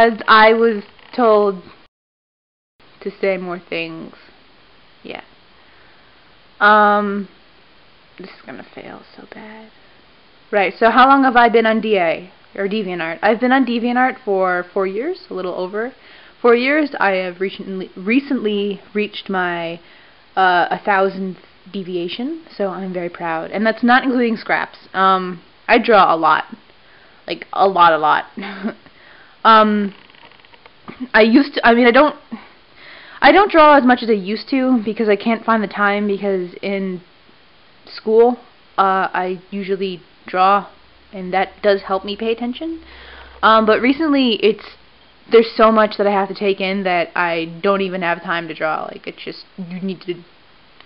because I was told to say more things. Yeah. This is gonna fail so bad. Right, so how long have I been on DA, or DeviantArt? I've been on DeviantArt for 4 years, a little over 4 years. I have recently reached my 1,000th deviation, so I'm very proud. And that's not including scraps. I draw a lot. Like, a lot. I don't draw as much as I used to because I can't find the time, because in school I usually draw, and that does help me pay attention. But recently there's so much that I have to take in that I don't even have time to draw. Like, it's just, you need to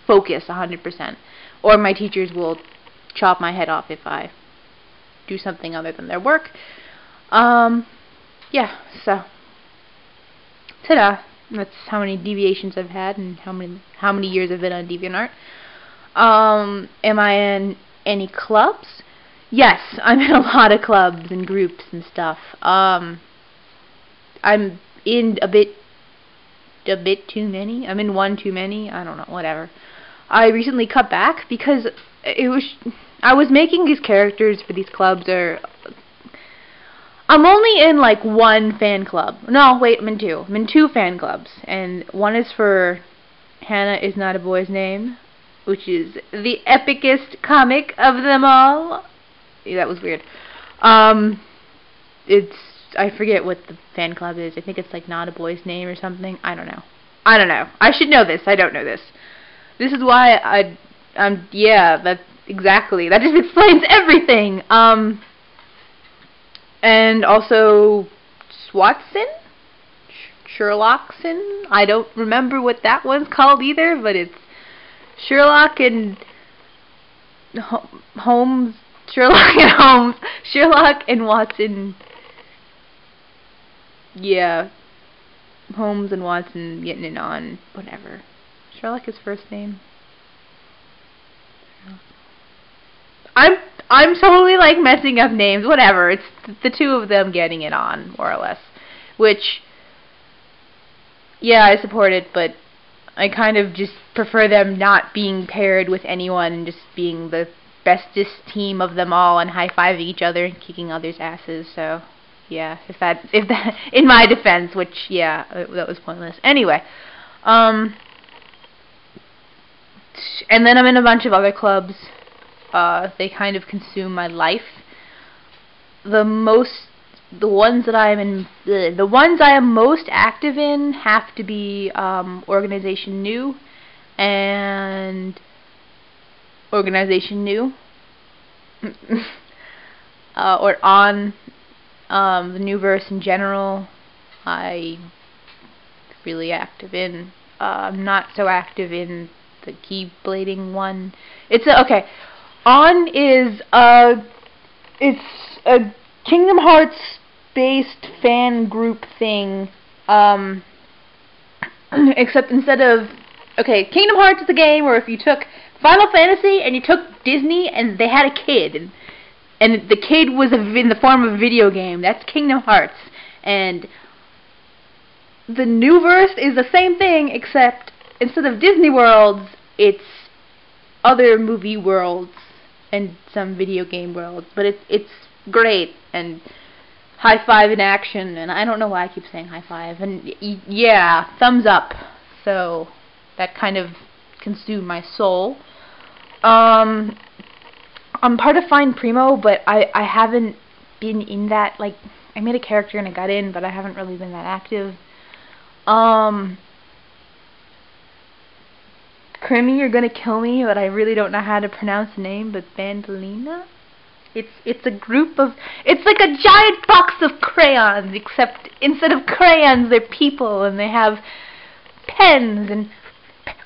focus 100%, or my teachers will chop my head off if I do something other than their work. Yeah, so ta-da. That's how many deviations I've had and how many years I've been on DeviantArt. Am I in any clubs? Yes, I'm in a lot of clubs and groups and stuff. I'm in a bit too many. I'm in one too many. I don't know, whatever. I recently cut back because I was making these characters for these clubs, or I'm only in like one fan club. No, wait, I'm in two. I'm in two fan clubs, and one is for Hannah Is Not a Boy's Name, which is the epicest comic of them all. Yeah, that was weird. I forget what the fan club is. I think it's like Not a Boy's Name or something. I don't know. I should know this. I don't know this. This is why yeah, that's exactly. That just explains everything. And also Swatson? Sherlockson? I don't remember what that one's called either, but it's Sherlock and Holmes. Sherlock and Holmes. Sherlock and Watson. Yeah. Holmes and Watson getting it on. Whatever. Sherlock is first name. I'm totally like messing up names. Whatever. It's the two of them getting it on, more or less. Which, yeah, I support it, but I kind of just prefer them not being paired with anyone and just being the bestest team of them all and high-fiving each other and kicking others' asses. So, yeah, if that in my defense, which, yeah, that was pointless. Anyway, and then I'm in a bunch of other clubs. They kind of consume my life. The ones I am most active in have to be Organization New and Organization New, or on the Newverse in general. I'm really active in. I'm not so active in the Keyblading one. Okay. On is it's a Kingdom Hearts based fan group thing, except instead of, okay, Kingdom Hearts is a game where if you took Final Fantasy and you took Disney and they had a kid, and the kid was in the form of a video game, that's Kingdom Hearts. And the Newverse is the same thing, except instead of Disney worlds, it's other movie worlds and some video game worlds, but it's great, and high five in action, and I don't know why I keep saying high five, and yeah, thumbs up. So that kind of consumed my soul. I'm part of Find Primo, but I haven't been in that. Like, I made a character and I got in, but I haven't really been that active. Crimmy, you're gonna kill me, but I really don't know how to pronounce the name, but Bandolina? It's a group of, it's like a giant box of crayons, except instead of crayons, they're people, and they have pens and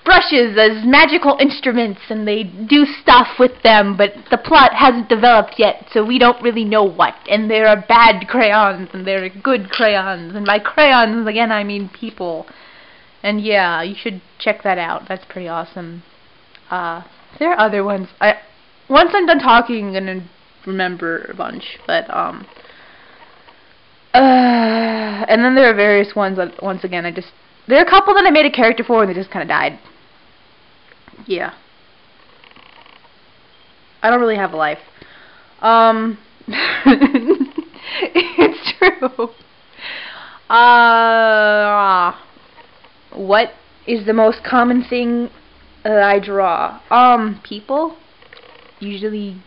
brushes as magical instruments, and they do stuff with them, but the plot hasn't developed yet, so we don't really know what. And there are bad crayons, and there are good crayons, and by crayons, again, I mean people. And yeah, you should check that out. That's pretty awesome. There are other ones. Once I'm done talking, I'm gonna remember a bunch, but And then there are various ones that, once again, there are a couple that I made a character for and they just kind of died. Yeah. I don't really have a life. It's true. What is the most common thing that I draw? People. Usually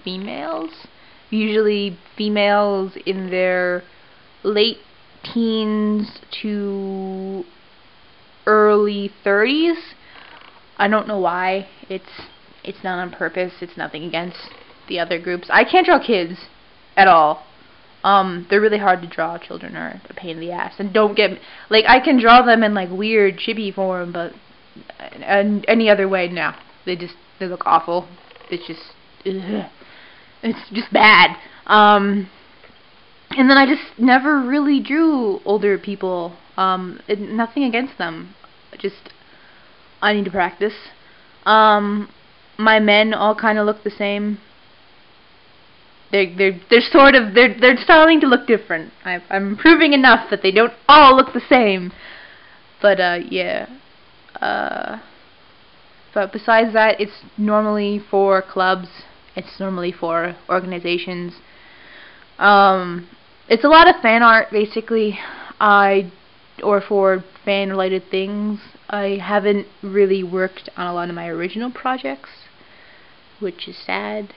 females. Usually females in their late teens to early 30s. I don't know why. It's not on purpose. It's nothing against the other groups. I can't draw kids at all. They're really hard to draw. Children are a pain in the ass. And don't get like, I can draw them in like weird chibi form, but any other way, no. They look awful. It's just bad. And then I just never really drew older people. Nothing against them. I need to practice. My men all kind of look the same. They're starting to look different. I'm improving enough that they don't all look the same. But yeah. But besides that, it's normally for clubs. It's normally for organizations. It's a lot of fan art, basically. Or for fan-related things. I haven't really worked on a lot of my original projects, which is sad.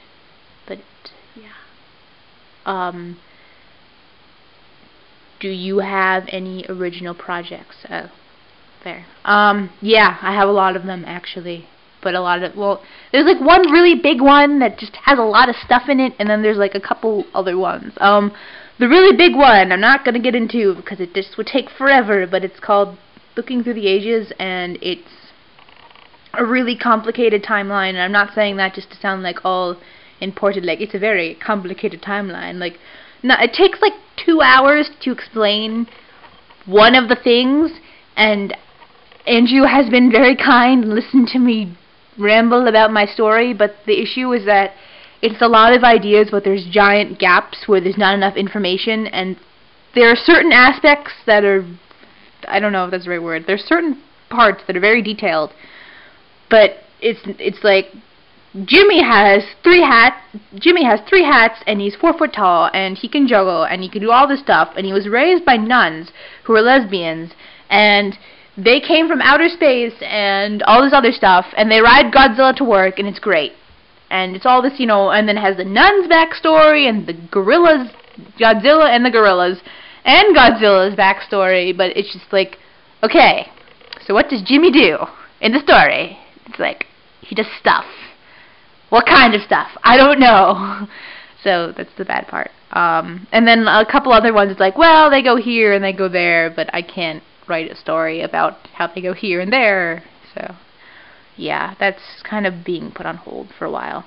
But yeah. Do you have any original projects? There. Yeah, I have a lot of them actually. But there's like one really big one that just has a lot of stuff in it, and then there's like a couple other ones. The really big one I'm not gonna get into because it just would take forever, but it's called Looking Through the Ages, and it's a really complicated timeline, and I'm not saying that just to sound like all important, like it's a very complicated timeline. Like, no, it takes like 2 hours to explain one of the things, and Andrew has been very kind and listened to me ramble about my story, but the issue is that it's a lot of ideas, but there's giant gaps where there's not enough information, and there are certain aspects that are, I don't know if that's the right word, there's certain parts that are very detailed, but it's like Jimmy has 3 hats, and he's 4 foot tall, and he can juggle, and he can do all this stuff, and he was raised by nuns who are lesbians, and they came from outer space and all this other stuff, and they ride Godzilla to work, and it's great. And it's all this, you know, and then it has the nuns' backstory, and the gorillas, Godzilla and the gorillas, and Godzilla's backstory, but it's just like, okay, so what does Jimmy do in the story? It's like, he does stuff. What kind of stuff? I don't know. So that's the bad part. And then a couple other ones, it's like, well, they go here and they go there, but I can't write a story about how they go here and there. So yeah, that's kind of being put on hold for a while.